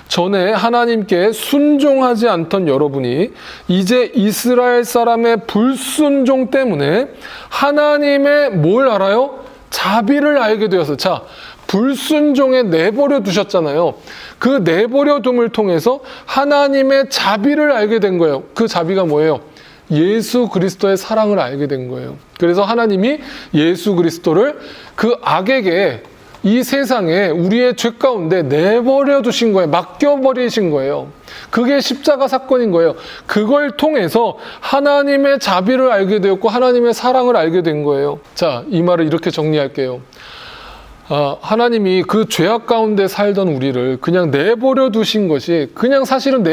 S1: 전에 하나님께 순종하지 않던 여러분이 이제 이스라엘 사람의 불순종 때문에 하나님의 뭘 알아요? 자비를 알게 되었어요. 자, 불순종에 내버려 두셨잖아요. 그 내버려 둠을 통해서 하나님의 자비를 알게 된 거예요. 그 자비가 뭐예요? 예수 그리스도의 사랑을 알게 된 거예요. 그래서 하나님이 예수 그리스도를 그 악에게, 이 세상에 우리의 죄 가운데 내버려 두신 거예요. 맡겨버리신 거예요. 그게 십자가 사건인 거예요. 그걸 통해서 하나님의 자비를 알게 되었고 하나님의 사랑을 알게 된 거예요. 자, 이 말을 이렇게 정리할게요. 하나님이 그 죄악 가운데 살던 우리를 그냥 내버려 두신 것이 그냥 사실은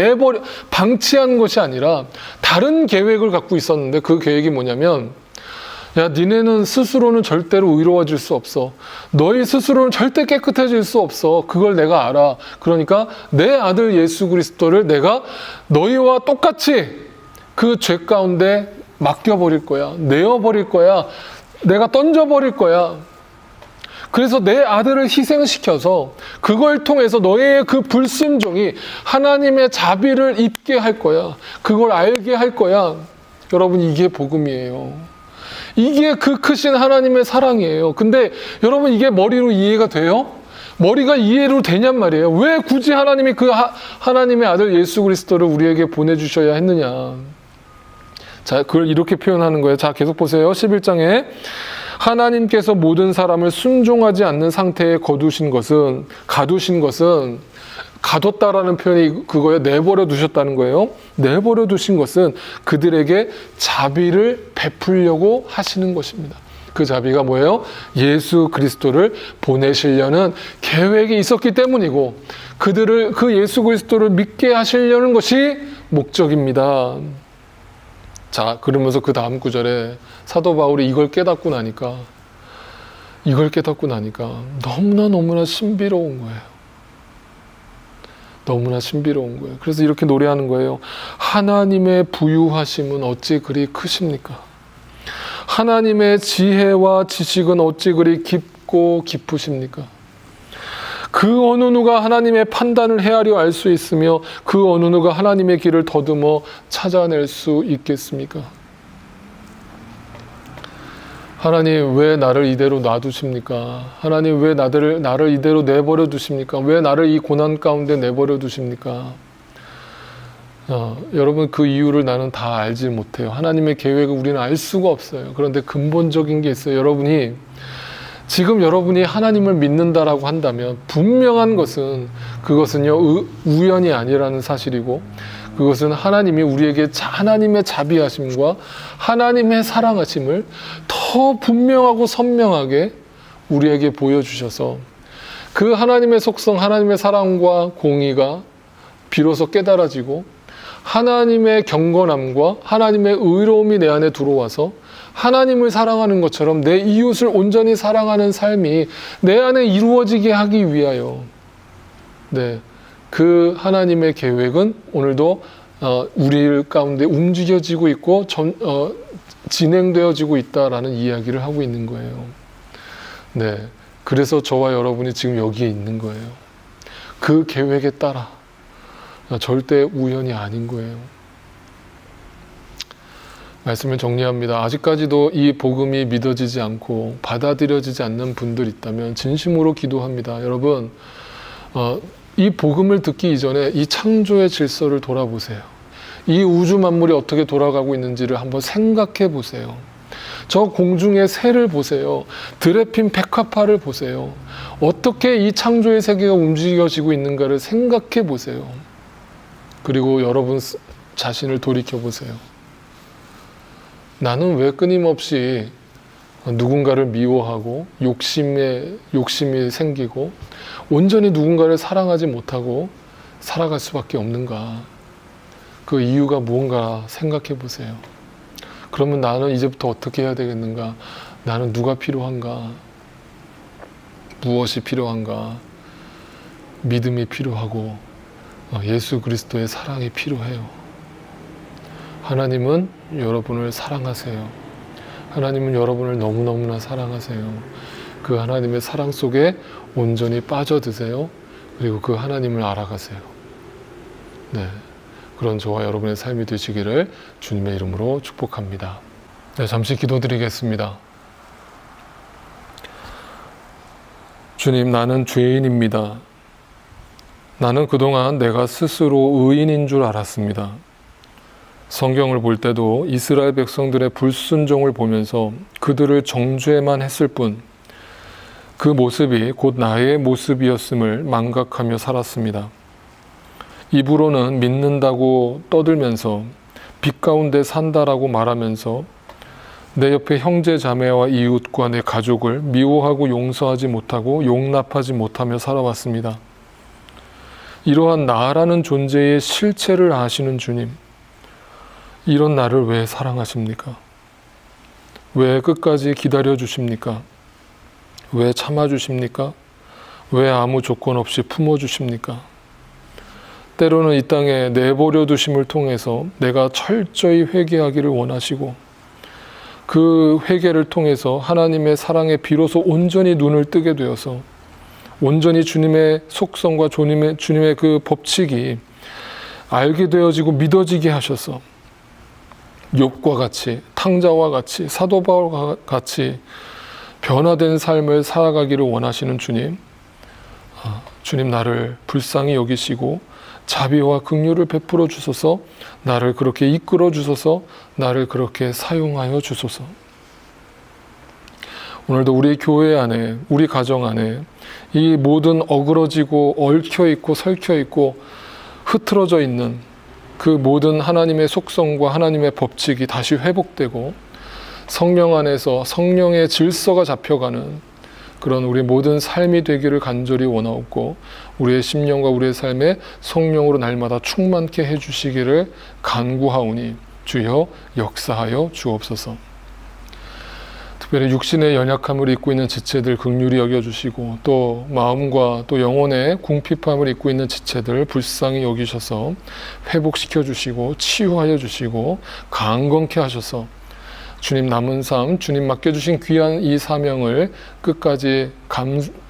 S1: 방치한 것이 아니라 다른 계획을 갖고 있었는데, 그 계획이 뭐냐면, 야, 니네는 스스로는 절대로 의로워질 수 없어. 너희 스스로는 절대 깨끗해질 수 없어. 그걸 내가 알아. 그러니까 내 아들 예수 그리스도를 내가 너희와 똑같이 그 죄 가운데 맡겨버릴 거야. 내어버릴 거야. 내가 던져버릴 거야. 그래서 내 아들을 희생시켜서 그걸 통해서 너의 그 불순종이 하나님의 자비를 입게 할 거야. 그걸 알게 할 거야. 여러분, 이게 복음이에요. 이게 그 크신 하나님의 사랑이에요. 근데 여러분, 이게 머리로 이해가 돼요? 머리가 이해로 되냔 말이에요. 왜 굳이 하나님이 하나님의 아들 예수 그리스도를 우리에게 보내주셔야 했느냐. 자, 그걸 이렇게 표현하는 거예요. 자, 계속 보세요. 11장에 하나님께서 모든 사람을 순종하지 않는 상태에 가두신 것은, 가뒀다라는 표현이 그거예요. 내버려 두셨다는 거예요. 내버려 두신 것은 그들에게 자비를 베풀려고 하시는 것입니다. 그 자비가 뭐예요? 예수 그리스도를 보내시려는 계획이 있었기 때문이고, 그들을, 그 예수 그리스도를 믿게 하시려는 것이 목적입니다. 자, 그러면서 그 다음 구절에 사도 바울이 이걸 깨닫고 나니까 너무나 신비로운 거예요. 너무나 신비로운 거예요. 그래서 이렇게 노래하는 거예요. 하나님의 부유하심은 어찌 그리 크십니까? 하나님의 지혜와 지식은 어찌 그리 깊고 깊으십니까? 그 어느 누가 하나님의 판단을 헤아려 알 수 있으며 그 어느 누가 하나님의 길을 더듬어 찾아낼 수 있겠습니까? 하나님, 왜 나를 이대로 놔두십니까? 하나님, 왜 나를 이대로 내버려 두십니까? 왜 나를 이 고난 가운데 내버려 두십니까? 여러분, 그 이유를 나는 다 알지 못해요. 하나님의 계획을 우리는 알 수가 없어요. 그런데 근본적인 게 있어요. 지금 여러분이 하나님을 믿는다라고 한다면 분명한 것은, 그것은요, 우연이 아니라는 사실이고, 그것은 하나님이 우리에게 하나님의 자비하심과 하나님의 사랑하심을 더 분명하고 선명하게 우리에게 보여주셔서 그 하나님의 속성, 하나님의 사랑과 공의가 비로소 깨달아지고 하나님의 경건함과 하나님의 의로움이 내 안에 들어와서 하나님을 사랑하는 것처럼 내 이웃을 온전히 사랑하는 삶이 내 안에 이루어지게 하기 위하여 그 하나님의 계획은 오늘도 우리 가운데 움직여지고 있고 진행되어지고 있다라는 이야기를 하고 있는 거예요. 그래서 저와 여러분이 지금 여기에 있는 거예요. 그 계획에 따라 절대 우연이 아닌 거예요. 말씀을 정리합니다. 아직까지도 이 복음이 믿어지지 않고 받아들여지지 않는 분들 있다면 진심으로 기도합니다. 여러분, 이 복음을 듣기 이전에 이 창조의 질서를 돌아보세요. 이 우주 만물이 어떻게 돌아가고 있는지를 한번 생각해 보세요. 저 공중의 새를 보세요. 들에 핀 백합화를 보세요. 어떻게 이 창조의 세계가 움직여지고 있는가를 생각해 보세요. 그리고 여러분 자신을 돌이켜 보세요. 나는 왜 끊임없이 누군가를 미워하고 욕심이 생기고 온전히 누군가를 사랑하지 못하고 살아갈 수밖에 없는가? 그 이유가 무언가 생각해 보세요. 그러면 나는 이제부터 어떻게 해야 되겠는가? 나는 누가 필요한가? 무엇이 필요한가? 믿음이 필요하고 예수 그리스도의 사랑이 필요해요. 하나님은 여러분을 사랑하세요. 하나님은 여러분을 너무너무나 사랑하세요. 그 하나님의 사랑 속에 온전히 빠져드세요. 그리고 그 하나님을 알아가세요. 그런 저와 여러분의 삶이 되시기를 주님의 이름으로 축복합니다. 잠시 기도드리겠습니다. 주님, 나는 죄인입니다. 나는 그동안 내가 스스로 의인인 줄 알았습니다. 성경을 볼 때도 이스라엘 백성들의 불순종을 보면서 그들을 정죄만 했을 뿐 그 모습이 곧 나의 모습이었음을 망각하며 살았습니다. 입으로는 믿는다고 떠들면서 빛 가운데 산다라고 말하면서 내 옆에 형제 자매와 이웃과 내 가족을 미워하고 용서하지 못하고 용납하지 못하며 살아왔습니다. 이러한 나라는 존재의 실체를 아시는 주님, 이런 나를 왜 사랑하십니까? 왜 끝까지 기다려 주십니까? 왜 참아 주십니까? 왜 아무 조건 없이 품어 주십니까? 때로는 이 땅에 내버려 두심을 통해서 내가 철저히 회개하기를 원하시고 그 회개를 통해서 하나님의 사랑에 비로소 온전히 눈을 뜨게 되어서 온전히 주님의 속성과 주님의 그 법칙이 알게 되어지고 믿어지게 하셔서 욥과 같이, 탕자와 같이, 사도 바울과 같이 변화된 삶을 살아가기를 원하시는 주님, 주님 나를 불쌍히 여기시고 자비와 긍휼을 베풀어 주소서, 나를 그렇게 이끌어 주소서, 나를 그렇게 사용하여 주소서. 오늘도 우리 교회 안에, 우리 가정 안에 이 모든 어그러지고 얽혀있고 설켜있고 흐트러져 있는 그 모든 하나님의 속성과 하나님의 법칙이 다시 회복되고 성령 안에서 성령의 질서가 잡혀가는 그런 우리 모든 삶이 되기를 간절히 원하옵고 우리의 심령과 우리의 삶에 성령으로 날마다 충만케 해주시기를 간구하오니 주여 역사하여 주옵소서. 특별히 육신의 연약함을 입고 있는 지체들 긍휼히 여겨주시고 또 마음과 또 영혼의 궁핍함을 입고 있는 지체들 불쌍히 여기셔서 회복시켜 주시고 치유하여 주시고 강건케 하셔서 주님 남은 삶, 주님 맡겨주신 귀한 이 사명을 끝까지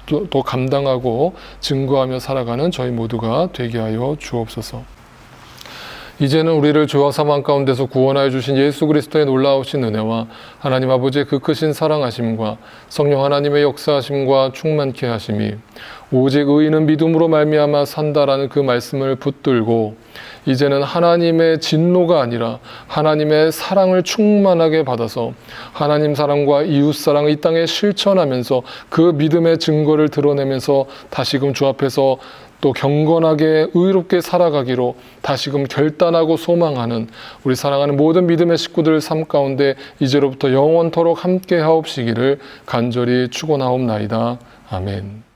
S1: 또 감당하고 증거하며 살아가는 저희 모두가 되게 하여 주옵소서. 이제는 우리를 죄와 사망 가운데서 구원하여 주신 예수 그리스도의 놀라우신 은혜와 하나님 아버지의 그 크신 사랑하심과 성령 하나님의 역사하심과 충만케 하심이 오직 의인은 믿음으로 말미암아 산다라는 그 말씀을 붙들고 이제는 하나님의 진노가 아니라 하나님의 사랑을 충만하게 받아서 하나님 사랑과 이웃 사랑을 이 땅에 실천하면서 그 믿음의 증거를 드러내면서 다시금 주 앞에서 또 경건하게 의롭게 살아가기로 다시금 결단하고 소망하는 우리 사랑하는 모든 믿음의 식구들 삶 가운데 이제로부터 영원토록 함께 하옵시기를 간절히 축원하옵나이다. 아멘.